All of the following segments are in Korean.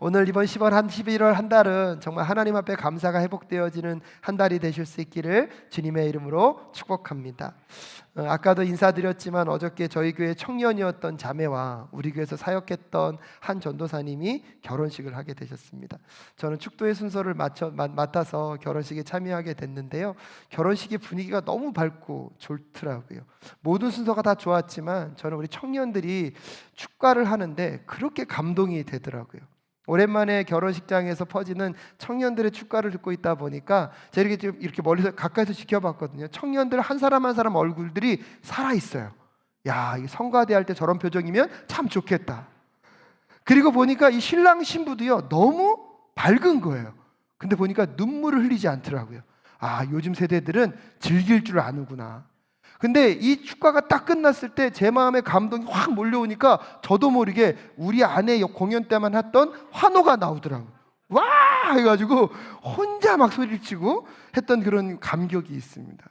오늘 이번 11월 한 달은 정말 하나님 앞에 감사가 회복되어지는 한 달이 되실 수 있기를 주님의 이름으로 축복합니다. 아까도 인사드렸지만 어저께 저희 교회 청년이었던 자매와 우리 교회에서 사역했던 한 전도사님이 결혼식을 하게 되셨습니다. 저는 축도의 순서를 맡아서 결혼식에 참여하게 됐는데요, 결혼식의 분위기가 너무 밝고 좋더라고요. 모든 순서가 다 좋았지만 저는 우리 청년들이 축가를 하는데 그렇게 감동이 되더라고요. 오랜만에 결혼식장에서 퍼지는 청년들의 축가를 듣고 있다 보니까 제가 이렇게 멀리서 가까이서 지켜봤거든요. 청년들 한 사람 한 사람 얼굴들이 살아있어요. 야, 이 성가대 할 때 저런 표정이면 참 좋겠다. 그리고 보니까 이 신랑 신부도요, 너무 밝은 거예요. 근데 보니까 눈물을 흘리지 않더라고요. 아, 요즘 세대들은 즐길 줄 아는구나. 근데 이 축가가 딱 끝났을 때 제 마음에 감동이 확 몰려오니까 저도 모르게 우리 아내 공연 때만 했던 환호가 나오더라고요. 와! 해가지고 혼자 막 소리를 치고 했던 그런 감격이 있습니다.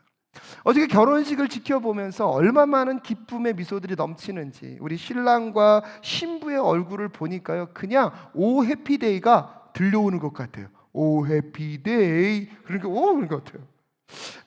어저께 결혼식을 지켜보면서 얼마 많은 기쁨의 미소들이 넘치는지 우리 신랑과 신부의 얼굴을 보니까요, 그냥 오 해피데이가 들려오는 것 같아요. 오 해피데이. 그러니까 그런 것 같아요.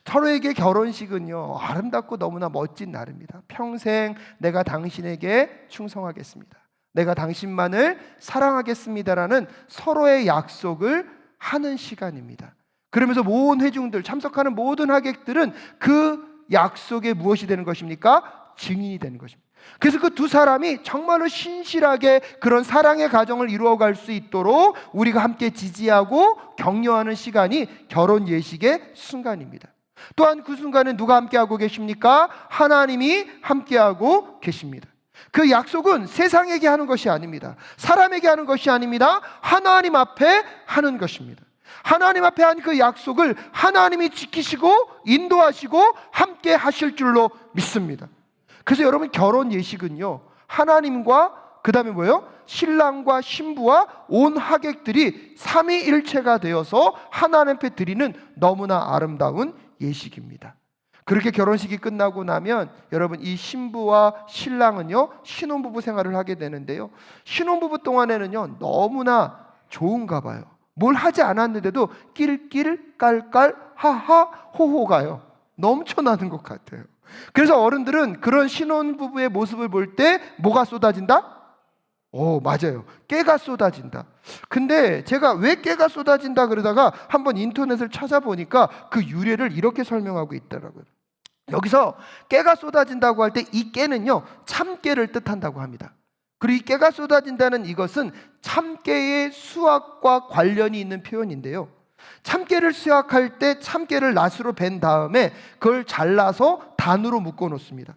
서로에게 결혼식은요, 아름답고 너무나 멋진 날입니다. 평생 내가 당신에게 충성하겠습니다, 내가 당신만을 사랑하겠습니다라는 서로의 약속을 하는 시간입니다. 그러면서 모든 회중들, 참석하는 모든 하객들은 그 약속에 무엇이 되는 것입니까? 증인이 되는 것입니다. 그래서 그 두 사람이 정말로 신실하게 그런 사랑의 가정을 이루어갈 수 있도록 우리가 함께 지지하고 격려하는 시간이 결혼 예식의 순간입니다. 또한 그 순간에 누가 함께하고 계십니까? 하나님이 함께하고 계십니다. 그 약속은 세상에게 하는 것이 아닙니다. 사람에게 하는 것이 아닙니다. 하나님 앞에 하는 것입니다. 하나님 앞에 한 그 약속을 하나님이 지키시고 인도하시고 함께 하실 줄로 믿습니다. 그래서 여러분, 결혼 예식은요, 하나님과 그 다음에 뭐예요? 신랑과 신부와 온 하객들이 삼위일체가 되어서 하나님 앞에 드리는 너무나 아름다운 예식입니다. 그렇게 결혼식이 끝나고 나면 여러분, 이 신부와 신랑은요, 신혼부부 생활을 하게 되는데요, 신혼부부 동안에는요, 너무나 좋은가 봐요. 뭘 하지 않았는데도 낄낄 깔깔 하하 호호가요 넘쳐나는 것 같아요. 그래서 어른들은 그런 신혼부부의 모습을 볼 때 뭐가 쏟아진다? 맞아요, 깨가 쏟아진다. 근데 제가 왜 깨가 쏟아진다 그러다가 한번 인터넷을 찾아보니까 그 유래를 이렇게 설명하고 있더라고요. 여기서 깨가 쏟아진다고 할 때 이 깨는요, 참깨를 뜻한다고 합니다. 그리고 이 깨가 쏟아진다는 이것은 참깨의 수확과 관련이 있는 표현인데요, 참깨를 수확할 때 참깨를 낫으로 벤 다음에 그걸 잘라서 단으로 묶어 놓습니다.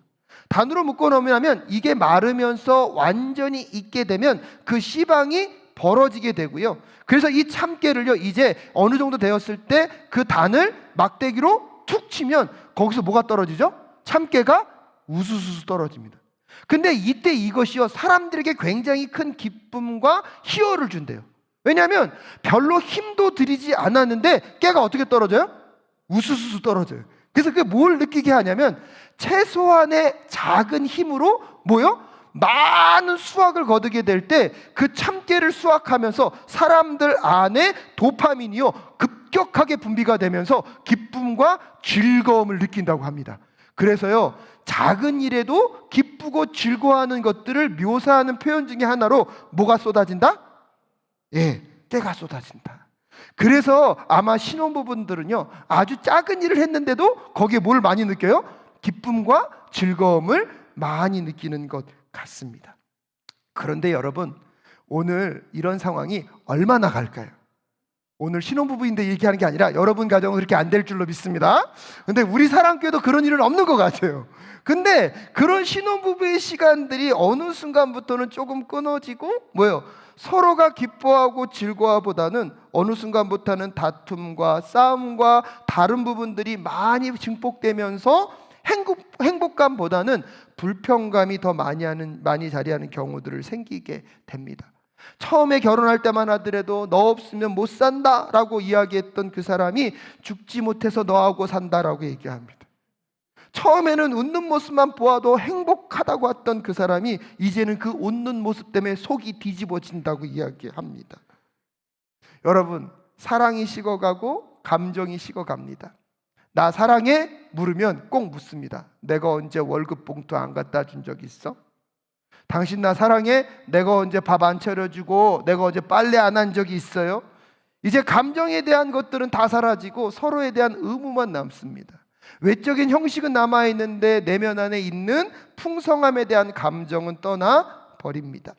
단으로 묶어 놓으면 이게 마르면서 완전히 익게 되면 그 씨방이 벌어지게 되고요, 그래서 이 참깨를요, 이제 어느 정도 되었을 때 그 단을 막대기로 툭 치면 거기서 뭐가 떨어지죠? 참깨가 우수수 떨어집니다. 근데 이때 이것이요, 사람들에게 굉장히 큰 기쁨과 희열을 준대요. 왜냐하면 별로 힘도 들이지 않았는데 깨가 어떻게 떨어져요? 우수수 떨어져요. 그래서 그게 뭘 느끼게 하냐면 최소한의 작은 힘으로 뭐요? 많은 수확을 거두게 될 때 그 참깨를 수확하면서 사람들 안에 도파민이요, 급격하게 분비가 되면서 기쁨과 즐거움을 느낀다고 합니다. 그래서요, 작은 일에도 기쁘고 즐거워하는 것들을 묘사하는 표현 중에 하나로 뭐가 쏟아진다? 깨가 쏟아진다. 그래서 아마 신혼부부들은요, 아주 작은 일을 했는데도 거기에 뭘 많이 느껴요? 기쁨과 즐거움을 많이 느끼는 것 같습니다. 그런데 여러분, 오늘 이런 상황이 얼마나 갈까요? 오늘 신혼부부인데 얘기하는 게 아니라 여러분 가정은 그렇게 안 될 줄로 믿습니다. 근데 우리 사랑교회도 그런 일은 없는 것 같아요. 근데 그런 신혼부부의 시간들이 어느 순간부터는 조금 끊어지고 뭐예요? 서로가 기뻐하고 즐거워보다는 어느 순간부터는 다툼과 싸움과 다른 부분들이 많이 증폭되면서 행복감보다는 불평감이 더 많이 자리하는 경우들을 생기게 됩니다. 처음에 결혼할 때만 하더라도 너 없으면 못 산다 라고 이야기했던 그 사람이 죽지 못해서 너하고 산다라고 얘기합니다. 처음에는 웃는 모습만 보아도 행복하다고 했던 그 사람이 이제는 그 웃는 모습 때문에 속이 뒤집어진다고 이야기합니다. 여러분, 사랑이 식어가고 감정이 식어갑니다. 나 사랑해? 물으면 꼭 묻습니다. 내가 언제 월급 봉투 안 갖다 준 적 있어? 당신 나 사랑해? 내가 언제 밥 안 차려주고 내가 언제 빨래 안 한 적이 있어요? 이제 감정에 대한 것들은 다 사라지고 서로에 대한 의무만 남습니다. 외적인 형식은 남아있는데 내면 안에 있는 풍성함에 대한 감정은 떠나버립니다.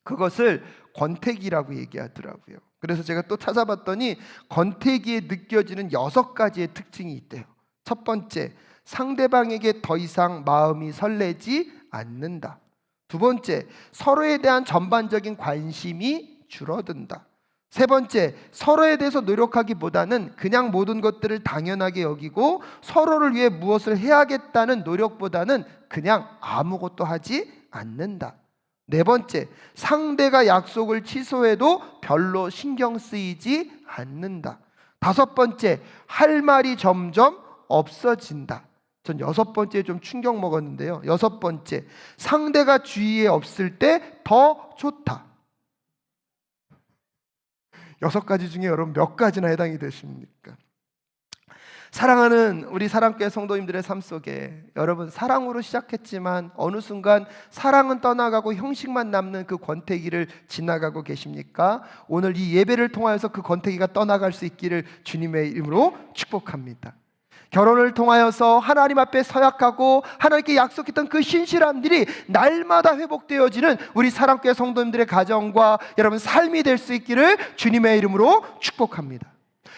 그것을 권태기라고 얘기하더라고요. 그래서 제가 또 찾아봤더니 권태기에 느껴지는 6가지의 특징이 있대요. 첫 번째, 상대방에게 더 이상 마음이 설레지 않는다. 두 번째, 서로에 대한 전반적인 관심이 줄어든다. 세 번째, 서로에 대해서 노력하기보다는 그냥 모든 것들을 당연하게 여기고 서로를 위해 무엇을 해야겠다는 노력보다는 그냥 아무것도 하지 않는다. 네 번째, 상대가 약속을 취소해도 별로 신경 쓰이지 않는다. 다섯 번째, 할 말이 점점 없어진다. 전 6번째 좀 충격 먹었는데요. 6번째, 상대가 주위에 없을 때 더 좋다. 6가지 중에 여러분 몇 가지나 해당이 되십니까? 사랑하는 우리 사랑교회 성도님들의 삶 속에 여러분, 사랑으로 시작했지만 어느 순간 사랑은 떠나가고 형식만 남는 그 권태기를 지나가고 계십니까? 오늘 이 예배를 통하여서 그 권태기가 떠나갈 수 있기를 주님의 이름으로 축복합니다. 결혼을 통하여서 하나님 앞에 서약하고 하나님께 약속했던 그 신실함들이 날마다 회복되어지는 우리 사랑교회 성도님들의 가정과 여러분 삶이 될 수 있기를 주님의 이름으로 축복합니다.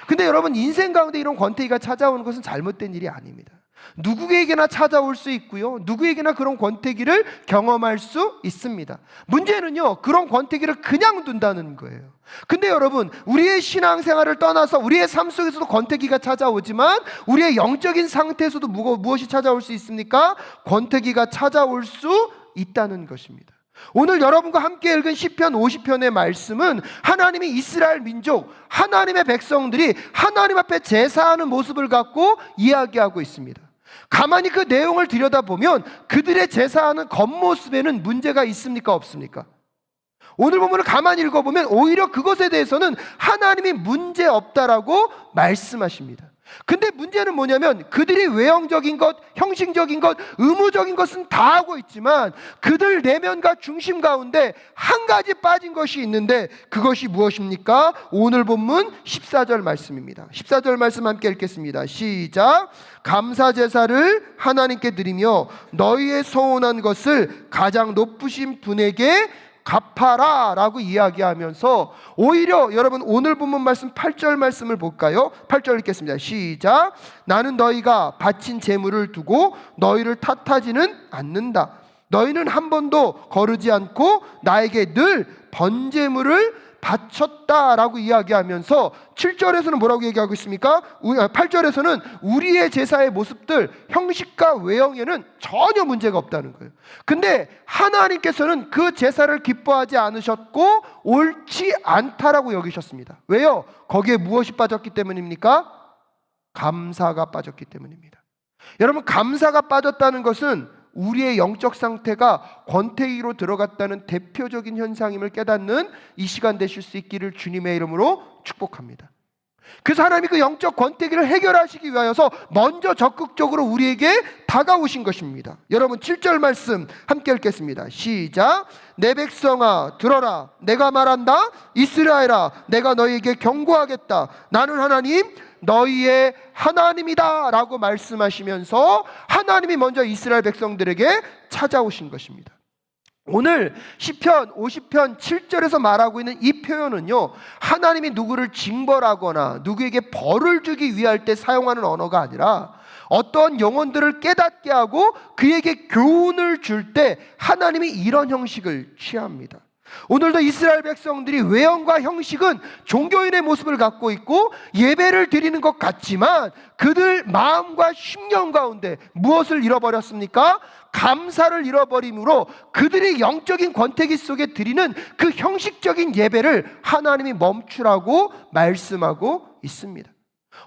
근데 여러분, 인생 가운데 이런 권태기가 찾아오는 것은 잘못된 일이 아닙니다. 누구에게나 찾아올 수 있고요, 누구에게나 그런 권태기를 경험할 수 있습니다. 문제는요, 그런 권태기를 그냥 둔다는 거예요. 근데 여러분, 우리의 신앙생활을 떠나서 우리의 삶 속에서도 권태기가 찾아오지만 우리의 영적인 상태에서도 무엇이 찾아올 수 있습니까? 권태기가 찾아올 수 있다는 것입니다. 오늘 여러분과 함께 읽은 시편 50편의 말씀은 하나님이 이스라엘 민족, 하나님의 백성들이 하나님 앞에 제사하는 모습을 갖고 이야기하고 있습니다. 가만히 그 내용을 들여다보면 그들의 제사하는 겉모습에는 문제가 있습니까? 없습니까? 오늘 본문을 가만히 읽어보면 오히려 그것에 대해서는 하나님이 문제 없다라고 말씀하십니다. 근데 문제는 뭐냐면 그들이 외형적인 것, 형식적인 것, 의무적인 것은 다 하고 있지만 그들 내면과 중심 가운데 한 가지 빠진 것이 있는데 그것이 무엇입니까? 오늘 본문 14절 말씀입니다. 14절 말씀 함께 읽겠습니다. 시작. 감사 제사를 하나님께 드리며 너희의 소원한 것을 가장 높으신 분에게 갚아라 라고 이야기하면서 오히려 여러분 오늘 본문 말씀 8절 말씀을 볼까요? 8절 읽겠습니다. 시작. 나는 너희가 바친 제물을 두고 너희를 탓하지는 않는다. 너희는 한 번도 거르지 않고 나에게 늘 번제물을 바쳤다라고 이야기하면서 7절에서는 뭐라고 얘기하고 있습니까? 8절에서는 우리의 제사의 모습들, 형식과 외형에는 전혀 문제가 없다는 거예요. 근데 하나님께서는 그 제사를 기뻐하지 않으셨고 옳지 않다라고 여기셨습니다. 왜요? 거기에 무엇이 빠졌기 때문입니까? 감사가 빠졌기 때문입니다. 여러분, 감사가 빠졌다는 것은 우리의 영적 상태가 권태기로 들어갔다는 대표적인 현상임을 깨닫는 이 시간 되실 수 있기를 주님의 이름으로 축복합니다. 그래서 하나님이 그 영적 권태기를 해결하시기 위하여서 먼저 적극적으로 우리에게 다가오신 것입니다. 여러분 7절 말씀 함께 읽겠습니다. 시작. 내 백성아 들어라, 내가 말한다. 이스라엘아, 내가 너희에게 경고하겠다. 나는 하나님 너희의 하나님이다 라고 말씀하시면서 하나님이 먼저 이스라엘 백성들에게 찾아오신 것입니다. 오늘 시편 50편 7절에서 말하고 있는 이 표현은요, 하나님이 누구를 징벌하거나 누구에게 벌을 주기 위할 때 사용하는 언어가 아니라 어떤 영혼들을 깨닫게 하고 그에게 교훈을 줄 때 하나님이 이런 형식을 취합니다. 오늘도 이스라엘 백성들이 외형과 형식은 종교인의 모습을 갖고 있고 예배를 드리는 것 같지만 그들 마음과 심령 가운데 무엇을 잃어버렸습니까? 감사를 잃어버림으로 그들이 영적인 권태기 속에 드리는 그 형식적인 예배를 하나님이 멈추라고 말씀하고 있습니다.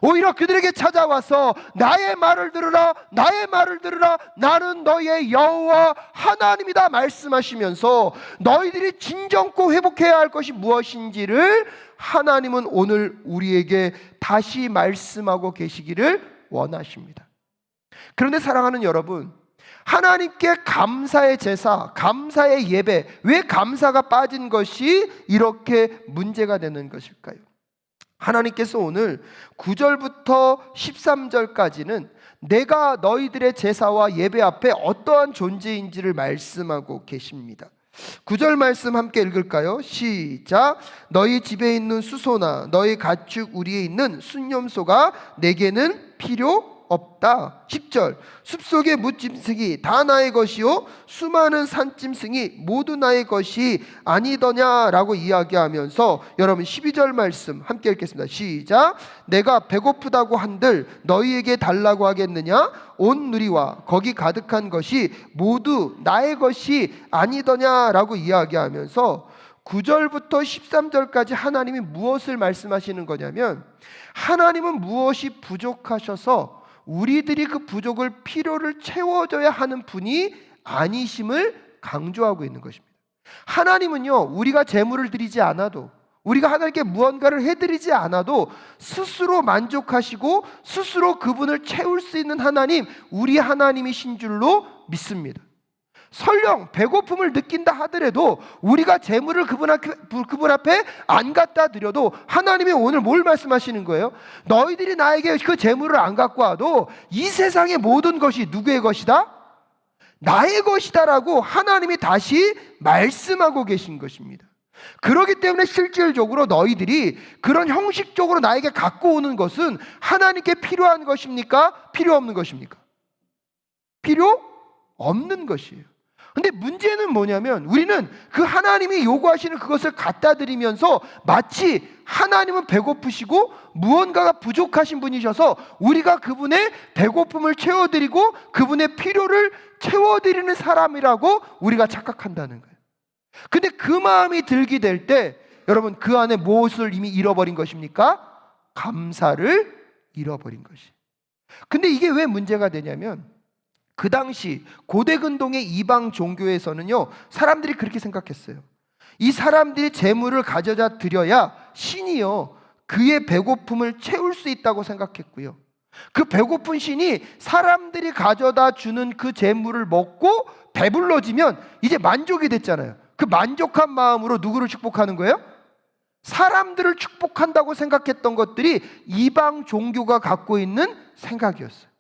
오히려 그들에게 찾아와서 나의 말을 들으라, 나의 말을 들으라, 나는 너의 여호와 하나님이다 말씀하시면서 너희들이 진정코 회복해야 할 것이 무엇인지를 하나님은 오늘 우리에게 다시 말씀하고 계시기를 원하십니다. 그런데 사랑하는 여러분, 하나님께 감사의 제사, 감사의 예배, 왜 감사가 빠진 것이 이렇게 문제가 되는 것일까요? 하나님께서 오늘 9절부터 13절까지는 내가 너희들의 제사와 예배 앞에 어떠한 존재인지를 말씀하고 계십니다. 9절 말씀 함께 읽을까요? 시작. 너희 집에 있는 수소나 너희 가축 우리에 있는 순염소가 내게는 필요 없다. 10절. 숲속의 뭇짐승이 다 나의 것이요 수많은 산짐승이 모두 나의 것이 아니더냐라고 이야기하면서 여러분 12절 말씀 함께 읽겠습니다. 시작. 내가 배고프다고 한들 너희에게 달라고 하겠느냐? 온 누리와 거기 가득한 것이 모두 나의 것이 아니더냐라고 이야기하면서 9절부터 13절까지 하나님이 무엇을 말씀하시는 거냐면, 하나님은 무엇이 부족하셔서 우리들이 그 부족을 필요를 채워줘야 하는 분이 아니심을 강조하고 있는 것입니다. 하나님은요, 우리가 제물을 드리지 않아도, 우리가 하나님께 무언가를 해드리지 않아도 스스로 만족하시고 스스로 그분을 채울 수 있는 하나님, 우리 하나님이신 줄로 믿습니다. 설령 배고픔을 느낀다 하더라도 우리가 제물을 그분 앞에 안 갖다 드려도 하나님이 오늘 뭘 말씀하시는 거예요? 너희들이 나에게 그 제물을 안 갖고 와도 이 세상의 모든 것이 누구의 것이다? 나의 것이다 라고 하나님이 다시 말씀하고 계신 것입니다. 그렇기 때문에 실질적으로 너희들이 그런 형식적으로 나에게 갖고 오는 것은 하나님께 필요한 것입니까? 필요 없는 것입니까? 필요 없는 것이에요. 근데 문제는 뭐냐면, 우리는 그 하나님이 요구하시는 그것을 갖다 드리면서 마치 하나님은 배고프시고 무언가가 부족하신 분이셔서 우리가 그분의 배고픔을 채워드리고 그분의 필요를 채워드리는 사람이라고 우리가 착각한다는 거예요. 근데 그 마음이 들게 될 때 여러분, 그 안에 무엇을 이미 잃어버린 것입니까? 감사를 잃어버린 것이. 근데 이게 왜 문제가 되냐면, 그 당시 고대 근동의 이방 종교에서는요, 사람들이 그렇게 생각했어요. 이 사람들이 재물을 가져다 드려야 신이요 그의 배고픔을 채울 수 있다고 생각했고요, 그 배고픈 신이 사람들이 가져다 주는 그 재물을 먹고 배불러지면 이제 만족이 됐잖아요. 그 만족한 마음으로 누구를 축복하는 거예요? 사람들을 축복한다고 생각했던 것들이 이방 종교가 갖고 있는 생각이었어요.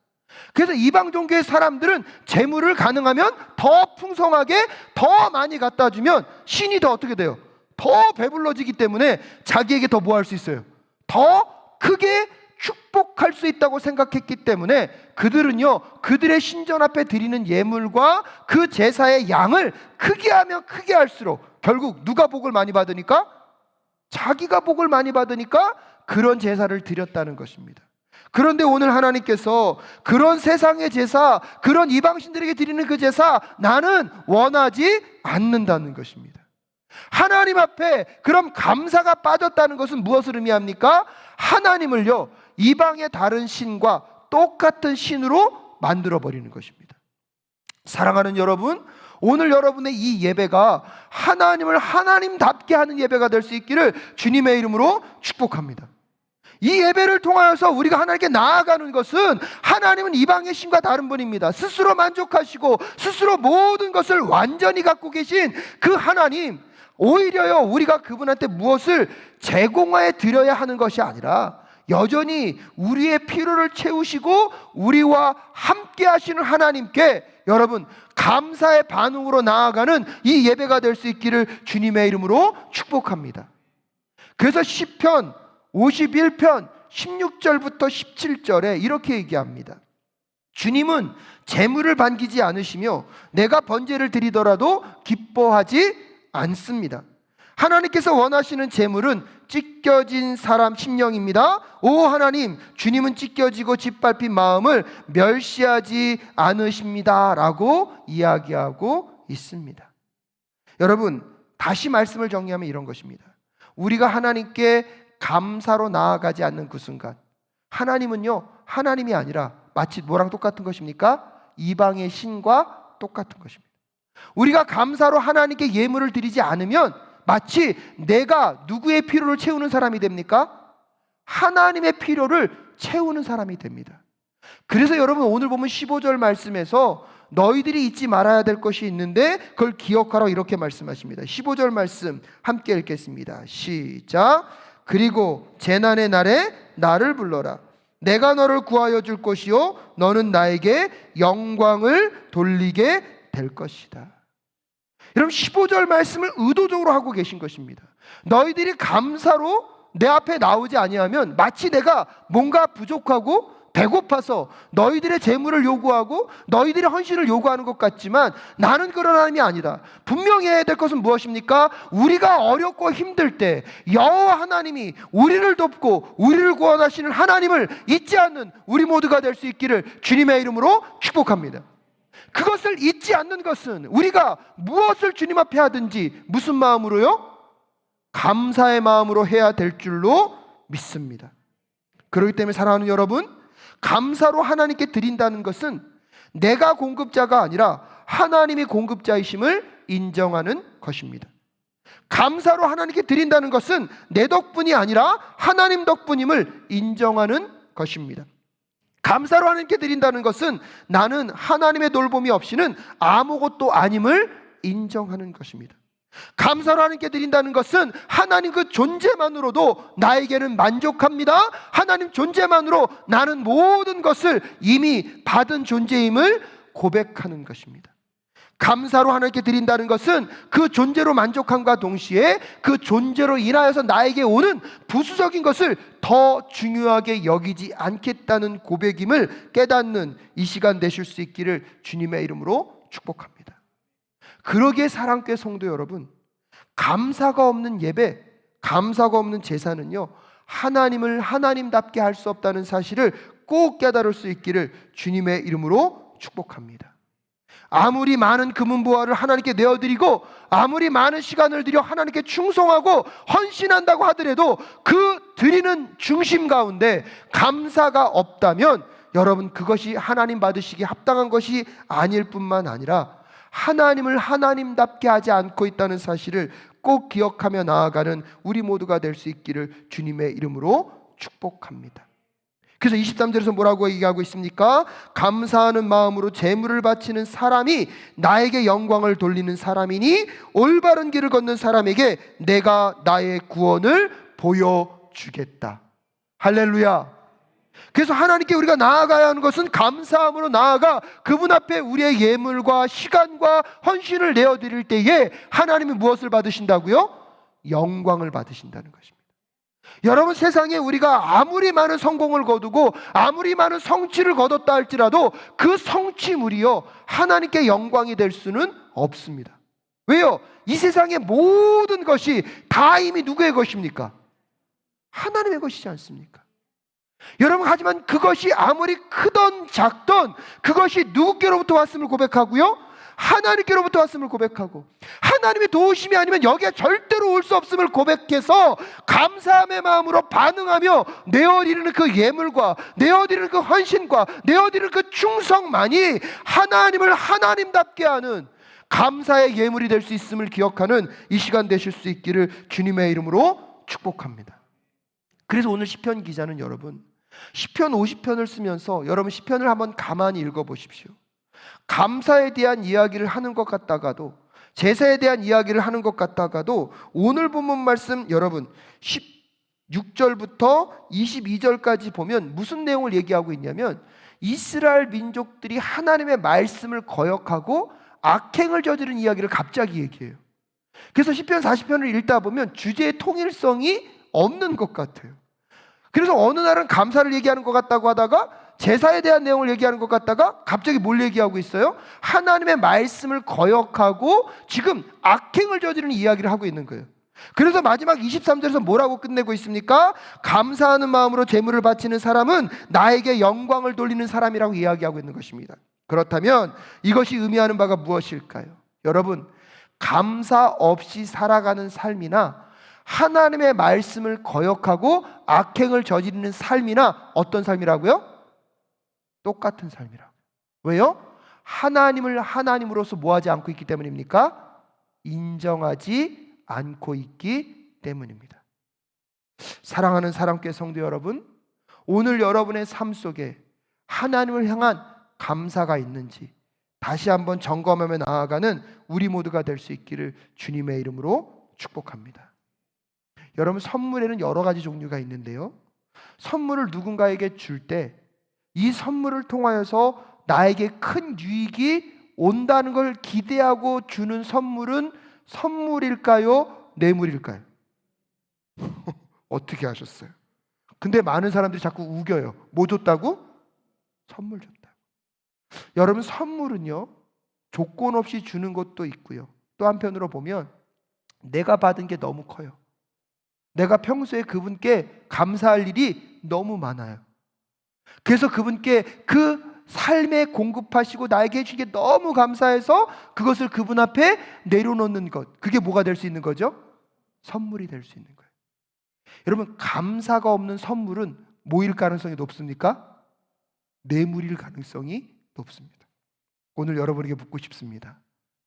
그래서 이방 종교의 사람들은 재물을 가능하면 더 풍성하게 더 많이 갖다 주면 신이 더 어떻게 돼요? 더 배불러지기 때문에 자기에게 더 뭐 할 수 있어요? 더 크게 축복할 수 있다고 생각했기 때문에 그들은요, 그들의 신전 앞에 드리는 예물과 그 제사의 양을 크게 하면 크게 할수록 결국 누가 복을 많이 받으니까? 자기가 복을 많이 받으니까 그런 제사를 드렸다는 것입니다. 그런데 오늘 하나님께서 그런 세상의 제사, 그런 이방신들에게 드리는 그 제사 나는 원하지 않는다는 것입니다. 하나님 앞에 그럼 감사가 빠졌다는 것은 무엇을 의미합니까? 하나님을요, 이방의 다른 신과 똑같은 신으로 만들어버리는 것입니다. 사랑하는 여러분, 오늘 여러분의 이 예배가 하나님을 하나님답게 하는 예배가 될 수 있기를 주님의 이름으로 축복합니다. 이 예배를 통하여서 우리가 하나님께 나아가는 것은, 하나님은 이방의 신과 다른 분입니다. 스스로 만족하시고 스스로 모든 것을 완전히 갖고 계신 그 하나님, 오히려요, 우리가 그분한테 무엇을 제공하여 드려야 하는 것이 아니라 여전히 우리의 필요를 채우시고 우리와 함께 하시는 하나님께 여러분 감사의 반응으로 나아가는 이 예배가 될 수 있기를 주님의 이름으로 축복합니다. 그래서 시편 51편 16절부터 17절에 이렇게 얘기합니다. 주님은 재물을 반기지 않으시며 내가 번제를 드리더라도 기뻐하지 않습니다. 하나님께서 원하시는 재물은 찢겨진 사람 심령입니다. 오 하나님, 주님은 찢겨지고 짓밟힌 마음을 멸시하지 않으십니다 라고 이야기하고 있습니다. 여러분, 다시 말씀을 정리하면 이런 것입니다. 우리가 하나님께 감사로 나아가지 않는 그 순간, 하나님은요, 하나님이 아니라 마치 뭐랑 똑같은 것입니까? 이방의 신과 똑같은 것입니다. 우리가 감사로 하나님께 예물을 드리지 않으면 마치 내가 누구의 필요를 채우는 사람이 됩니까? 하나님의 필요를 채우는 사람이 됩니다. 그래서 여러분, 오늘 보면 15절 말씀에서 너희들이 잊지 말아야 될 것이 있는데 그걸 기억하라고 이렇게 말씀하십니다. 15절 말씀 함께 읽겠습니다. 시작. 그리고 재난의 날에 나를 불러라. 내가 너를 구하여 줄 것이요 너는 나에게 영광을 돌리게 될 것이다. 여러분, 15절 말씀을 의도적으로 하고 계신 것입니다. 너희들이 감사로 내 앞에 나오지 아니하면 마치 내가 뭔가 부족하고 배고파서 너희들의 재물을 요구하고 너희들의 헌신을 요구하는 것 같지만 나는 그런 하나님이 아니다. 분명히 해야 될 것은 무엇입니까? 우리가 어렵고 힘들 때 여호와 하나님이 우리를 돕고 우리를 구원하시는 하나님을 잊지 않는 우리 모두가 될 수 있기를 주님의 이름으로 축복합니다. 그것을 잊지 않는 것은 우리가 무엇을 주님 앞에 하든지 무슨 마음으로요? 감사의 마음으로 해야 될 줄로 믿습니다. 그렇기 때문에 사랑하는 여러분, 감사로 하나님께 드린다는 것은 내가 공급자가 아니라 하나님이 공급자이심을 인정하는 것입니다. 감사로 하나님께 드린다는 것은 내 덕분이 아니라 하나님 덕분임을 인정하는 것입니다. 감사로 하나님께 드린다는 것은 나는 하나님의 돌봄이 없이는 아무것도 아님을 인정하는 것입니다. 감사로 하나님께 드린다는 것은 하나님 그 존재만으로도 나에게는 만족합니다. 하나님 존재만으로 나는 모든 것을 이미 받은 존재임을 고백하는 것입니다. 감사로 하나님께 드린다는 것은 그 존재로 만족함과 동시에 그 존재로 인하여서 나에게 오는 부수적인 것을 더 중요하게 여기지 않겠다는 고백임을 깨닫는 이 시간 되실 수 있기를 주님의 이름으로 축복합니다. 그러기에 사랑교회 성도 여러분, 감사가 없는 예배, 감사가 없는 제사는요, 하나님을 하나님답게 할 수 없다는 사실을 꼭 깨달을 수 있기를 주님의 이름으로 축복합니다. 아무리 많은 금은보화를 하나님께 내어드리고 아무리 많은 시간을 들여 하나님께 충성하고 헌신한다고 하더라도 그 드리는 중심 가운데 감사가 없다면 여러분, 그것이 하나님 받으시기에 합당한 것이 아닐 뿐만 아니라 하나님을 하나님답게 하지 않고 있다는 사실을 꼭 기억하며 나아가는 우리 모두가 될 수 있기를 주님의 이름으로 축복합니다. 그래서 23절에서 뭐라고 얘기하고 있습니까? 감사하는 마음으로 제물을 바치는 사람이 나에게 영광을 돌리는 사람이니 올바른 길을 걷는 사람에게 내가 나의 구원을 보여주겠다. 할렐루야. 그래서 하나님께 우리가 나아가야 하는 것은 감사함으로 나아가 그분 앞에 우리의 예물과 시간과 헌신을 내어드릴 때에 하나님이 무엇을 받으신다고요? 영광을 받으신다는 것입니다. 여러분, 세상에 우리가 아무리 많은 성공을 거두고 아무리 많은 성취를 거뒀다 할지라도 그 성취물이요 하나님께 영광이 될 수는 없습니다. 왜요? 이 세상의 모든 것이 다 이미 누구의 것입니까? 하나님의 것이지 않습니까? 여러분, 하지만 그것이 아무리 크던 작던 그것이 누구께로부터 왔음을 고백하고요, 하나님께로부터 왔음을 고백하고 하나님의 도우심이 아니면 여기에 절대로 올 수 없음을 고백해서 감사함의 마음으로 반응하며 내어드리는 그 예물과 내어드리는 그 헌신과 내어드리는 그 충성만이 하나님을 하나님답게 하는 감사의 예물이 될 수 있음을 기억하는 이 시간 되실 수 있기를 주님의 이름으로 축복합니다. 그래서 오늘 시편 기자는 여러분, 시편 50편을 쓰면서 여러분 시편을 한번 가만히 읽어보십시오. 감사에 대한 이야기를 하는 것 같다가도, 제사에 대한 이야기를 하는 것 같다가도 오늘 본문 말씀 여러분 16절부터 22절까지 보면 무슨 내용을 얘기하고 있냐면 이스라엘 민족들이 하나님의 말씀을 거역하고 악행을 저지른 이야기를 갑자기 얘기해요. 그래서 시편 40편을 읽다 보면 주제의 통일성이 없는 것 같아요. 그래서 어느 날은 감사를 얘기하는 것 같다고 하다가 제사에 대한 내용을 얘기하는 것 같다가 갑자기 뭘 얘기하고 있어요? 하나님의 말씀을 거역하고 지금 악행을 저지르는 이야기를 하고 있는 거예요. 그래서 마지막 23절에서 뭐라고 끝내고 있습니까? 감사하는 마음으로 제물을 바치는 사람은 나에게 영광을 돌리는 사람이라고 이야기하고 있는 것입니다. 그렇다면 이것이 의미하는 바가 무엇일까요? 여러분, 감사 없이 살아가는 삶이나 하나님의 말씀을 거역하고 악행을 저지르는 삶이나 어떤 삶이라고요? 똑같은 삶이라고. 왜요? 하나님을 하나님으로서 뭐하지 않고 있기 때문입니까? 인정하지 않고 있기 때문입니다. 사랑하는 사랑교회 성도 여러분, 오늘 여러분의 삶 속에 하나님을 향한 감사가 있는지 다시 한번 점검하며 나아가는 우리 모두가 될 수 있기를 주님의 이름으로 축복합니다. 여러분, 선물에는 여러 가지 종류가 있는데요, 선물을 누군가에게 줄 때 이 선물을 통하여서 나에게 큰 유익이 온다는 걸 기대하고 주는 선물은 선물일까요? 뇌물일까요? 어떻게 하셨어요? 근데 많은 사람들이 자꾸 우겨요. 뭐 줬다고? 선물 줬다고. 여러분, 선물은요, 조건 없이 주는 것도 있고요, 또 한편으로 보면 내가 받은 게 너무 커요. 내가 평소에 그분께 감사할 일이 너무 많아요. 그래서 그분께 그 삶에 공급하시고 나에게 해준 게 너무 감사해서 그것을 그분 앞에 내려놓는 것, 그게 뭐가 될 수 있는 거죠? 선물이 될 수 있는 거예요. 여러분, 감사가 없는 선물은 뭐일 가능성이 높습니까? 뇌물일 가능성이 높습니다. 오늘 여러분에게 묻고 싶습니다.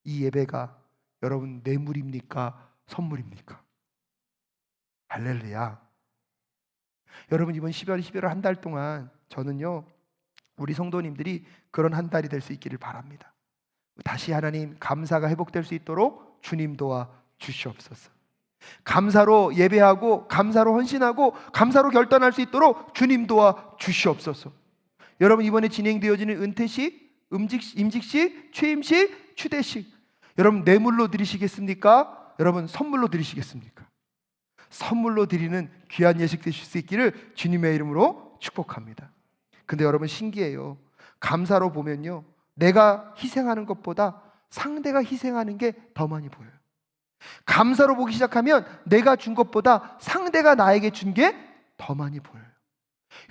이 예배가 여러분 뇌물입니까? 선물입니까? 할렐루야. 여러분, 이번 11월 한 달 동안 저는요, 우리 성도님들이 그런 한 달이 될 수 있기를 바랍니다. 다시 하나님 감사가 회복될 수 있도록 주님 도와 주시옵소서. 감사로 예배하고 감사로 헌신하고 감사로 결단할 수 있도록 주님 도와 주시옵소서. 여러분, 이번에 진행되어지는 은퇴식, 임직식, 취임식, 추대식, 여러분 뇌물로 드리시겠습니까? 여러분 선물로 드리시겠습니까? 선물로 드리는 귀한 예식 되실 수 있기를 주님의 이름으로 축복합니다. 근데 여러분, 신기해요. 감사로 보면요, 내가 희생하는 것보다 상대가 희생하는 게 더 많이 보여요. 감사로 보기 시작하면 내가 준 것보다 상대가 나에게 준 게 더 많이 보여요.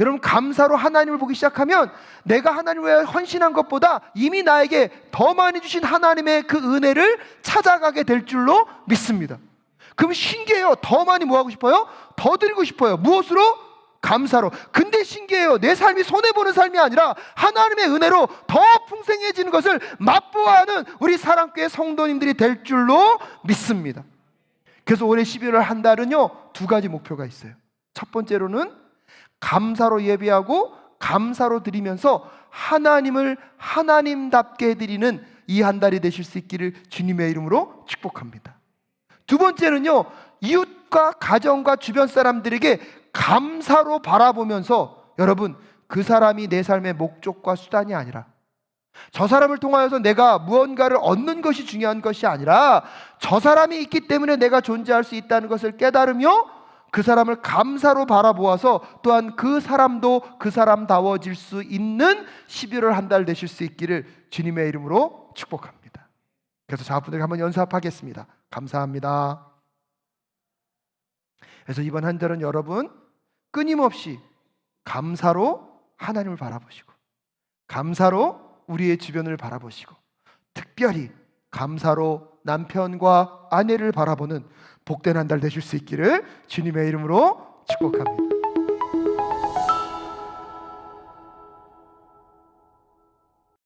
여러분, 감사로 하나님을 보기 시작하면 내가 하나님을 위해 헌신한 것보다 이미 나에게 더 많이 주신 하나님의 그 은혜를 찾아가게 될 줄로 믿습니다. 그럼 신기해요. 더 많이 뭐 하고 싶어요? 더 드리고 싶어요. 무엇으로? 감사로. 근데 신기해요. 내 삶이 손해보는 삶이 아니라 하나님의 은혜로 더 풍성해지는 것을 맛보아하는 우리 사랑교회 성도님들이 될 줄로 믿습니다. 그래서 올해 11월 한 달은요, 두 가지 목표가 있어요. 첫 번째로는 감사로 예배하고 감사로 드리면서 하나님을 하나님답게 드리는 이 한 달이 되실 수 있기를 주님의 이름으로 축복합니다. 두 번째는요, 이웃과 가정과 주변 사람들에게 감사로 바라보면서, 여러분, 그 사람이 내 삶의 목적과 수단이 아니라, 저 사람을 통하여서 내가 무언가를 얻는 것이 중요한 것이 아니라 저 사람이 있기 때문에 내가 존재할 수 있다는 것을 깨달으며 그 사람을 감사로 바라보아서 또한 그 사람도 그 사람다워질 수 있는 11월 한 달 되실 수 있기를 주님의 이름으로 축복합니다. 그래서 자분들에게 한번 연습하겠습니다. 감사합니다. 그래서 이번 한 달은 여러분 끊임없이 감사로 하나님을 바라보시고, 감사로 우리의 주변을 바라보시고, 특별히 감사로 남편과 아내를 바라보는 복된 한 달 되실 수 있기를 주님의 이름으로 축복합니다.